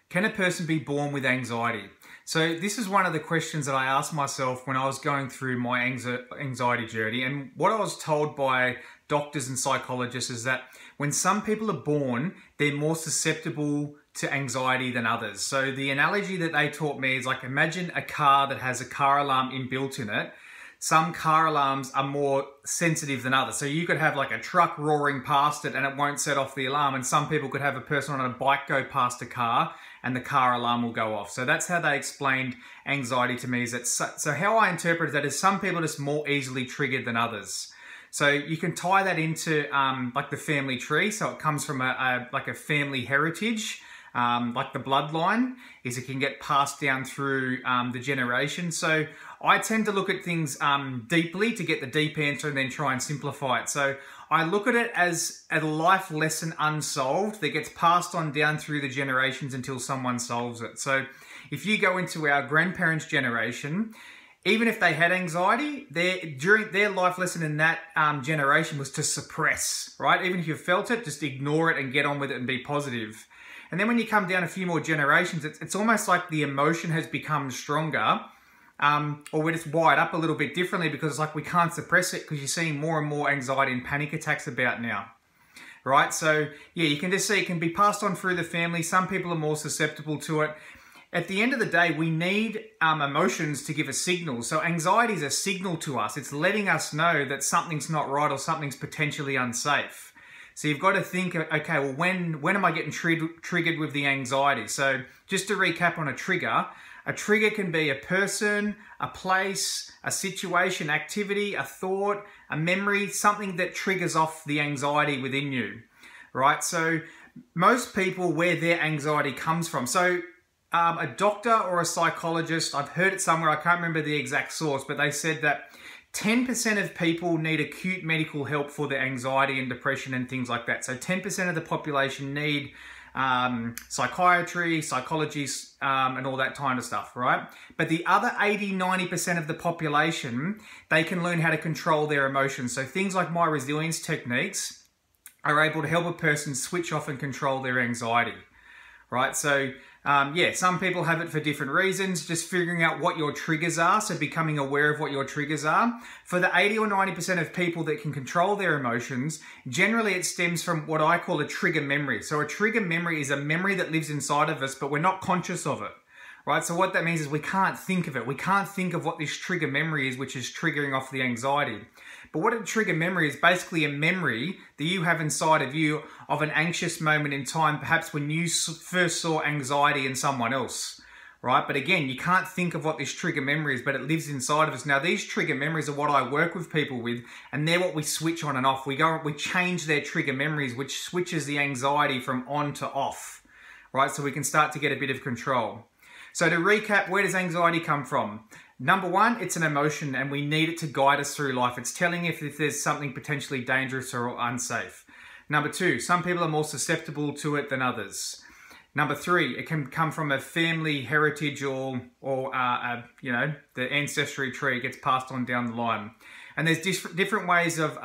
Can a person be born with anxiety? So this is one of the questions that I asked myself when I was going through my anxiety journey. And what I was told by doctors and psychologists is that when some people are born, they're more susceptible to anxiety than others. So the analogy that they taught me is like, imagine a car that has a car alarm inbuilt in it. Some car alarms are more sensitive than others. So you could have like a truck roaring past it and it won't set off the alarm. And some people could have a person on a bike go past a car and the car alarm will go off. So that's how they explained anxiety to me. Is that so how I interpret that is some people are just more easily triggered than others. So you can tie that into like the family tree. So it comes from like a family heritage. Like the bloodline, is it can get passed down through the generation. So I tend to look at things deeply to get the deep answer and then try and simplify it. So I look at it as a life lesson unsolved that gets passed on down through the generations until someone solves it. So if you go into our grandparents' generation, even if they had anxiety, during their life lesson in that generation was to suppress, right? Even if you felt it, just ignore it and get on with it and be positive. And then when you come down a few more generations, it's almost like the emotion has become stronger, or we're just wired up a little bit differently because it's like we can't suppress it because you're seeing more and more anxiety and panic attacks about now, right? So yeah, you can just see it can be passed on through the family. Some people are more susceptible to it. At the end of the day, we need emotions to give a signal. So anxiety is a signal to us. It's letting us know that something's not right or something's potentially unsafe. So you've got to think, okay, well, when am I getting triggered with the anxiety? So just to recap on a trigger can be a person, a place, a situation, activity, a thought, a memory, something that triggers off the anxiety within you, right? So most people, where their anxiety comes from. So a doctor or a psychologist, I've heard it somewhere, I can't remember the exact source, but they said that 10% of people need acute medical help for their anxiety and depression and things like that. So 10% of the population need psychiatry, psychology, and all that kind of stuff, right? But the other 80–90% of the population, they can learn how to control their emotions. So things like my resilience techniques are able to help a person switch off and control their anxiety, right? So yeah, some people have it for different reasons, just figuring out what your triggers are, so becoming aware of what your triggers are. For the 80 or 90% of people that can control their emotions, generally it stems from what I call a trigger memory. So a trigger memory is a memory that lives inside of us, but we're not conscious of it, right? So what that means is we can't think of it. We can't think of what this trigger memory is, which is triggering off the anxiety. But what a trigger memory is basically a memory that you have inside of you of an anxious moment in time, perhaps when you first saw anxiety in someone else, right? But again, you can't think of what this trigger memory is, but it lives inside of us. Now, these trigger memories are what I work with people with, and they're what we switch on and off. We change their trigger memories, which switches the anxiety from on to off, right? So we can start to get a bit of control. So to recap, where does anxiety come from? Number one, it's an emotion and we need it to guide us through life. It's telling if there's something potentially dangerous or unsafe. Number two, some people are more susceptible to it than others. Number three, it can come from a family heritage or you know, the ancestry tree gets passed on down the line. And there's different ways of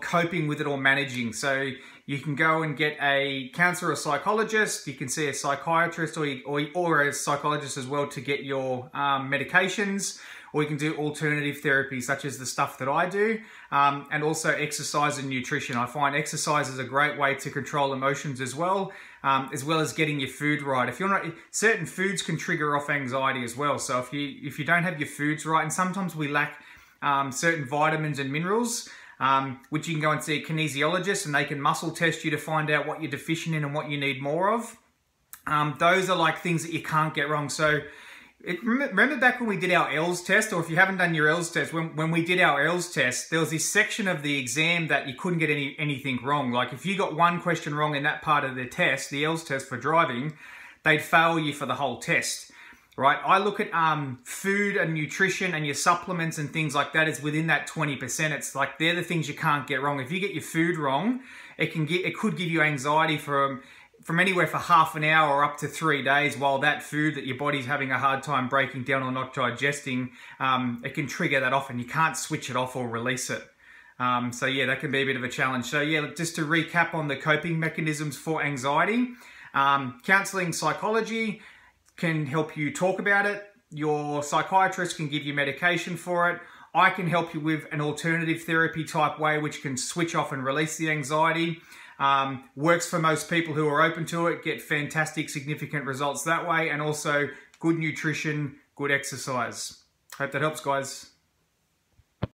coping with it or managing. So you can go and get a counselor or psychologist, you can see a psychiatrist or a psychologist as well to get your medications, or you can do alternative therapy such as the stuff that I do, and also exercise and nutrition. I find exercise is a great way to control emotions as well as getting your food right. If you're not, certain foods can trigger off anxiety as well. So if you don't have your foods right, and sometimes we lack certain vitamins and minerals, which you can go and see a kinesiologist and they can muscle test you to find out what you're deficient in and what you need more of. Those are like things that you can't get wrong. So remember back when we did our ELS test, or if you haven't done your ELS test, when we did our ELS test, there was this section of the exam that you couldn't get anything wrong. Like if you got one question wrong in that part of the test, the ELS test for driving, they'd fail you for the whole test. Right, I look at food and nutrition and your supplements and things like that is within that 20%. It's like they're the things you can't get wrong. If you get your food wrong, it could give you anxiety from anywhere for half an hour or up to 3 days, while that food that your body's having a hard time breaking down or not digesting, it can trigger that off and you can't switch it off or release it. So yeah, that can be a bit of a challenge. So yeah, just to recap on the coping mechanisms for anxiety. Counseling psychology can help you talk about it. Your psychiatrist can give you medication for it. I can help you with an alternative therapy type way which can switch off and release the anxiety. Works for most people who are open to it, get fantastic, significant results that way, and also good nutrition, good exercise. Hope that helps, guys.